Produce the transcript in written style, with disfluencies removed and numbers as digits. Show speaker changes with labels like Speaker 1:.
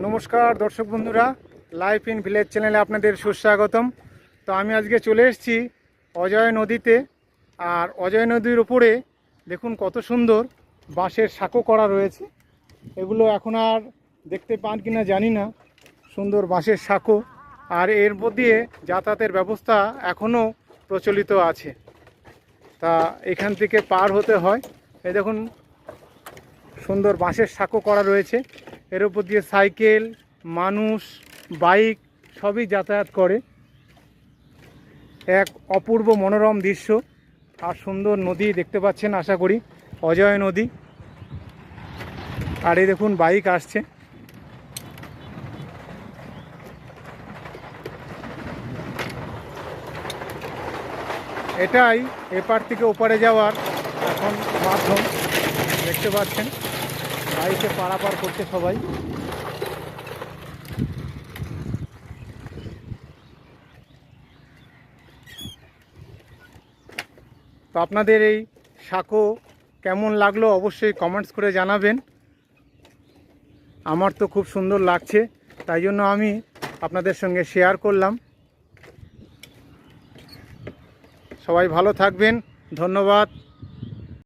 Speaker 1: নমস্কার দর্শক বন্ধুরা, লাইফ ইন ভিলেজ চ্যানেলে আপনাদের সুস্বাগতম। তো আমি আজকে চলে এসেছি অজয় নদীতে। আর অজয় নদীর উপরে দেখুন কত সুন্দর বাঁশের সাঁকো করা রয়েছে। এগুলো এখন আর দেখতে পান কিনা জানি না, সুন্দর বাঁশের সাঁকো। আর এর মধ্যে দিয়ে যাতায়াতের ব্যবস্থা এখনও প্রচলিত আছে। তা এখান থেকে পার হতে হয়। এই দেখুন সুন্দর বাঁশের সাঁকো করা রয়েছে। এর উপর দিয়ে সাইকেল, মানুষ, বাইক সবই যাতায়াত করে। এক অপূর্ব মনোরম দৃশ্য আর সুন্দর নদী দেখতে পাচ্ছেন আশা করি, অজয় নদী। আর এই দেখুন বাইক আসছে। এটাই এপার থেকে ওপারে যাওয়ার এখন মাধ্যম। দেখতে পাচ্ছেন বাইকে পারাপার করছে সবাই। তো আপনাদের এই সাঁকো কেমন লাগলো অবশ্যই কমেন্টস করে জানাবেন। আমার তো খুব সুন্দর লাগছে, তাই জন্য আমি আপনাদের সঙ্গে শেয়ার করলাম। সবাই ভালো থাকবেন, ধন্যবাদ।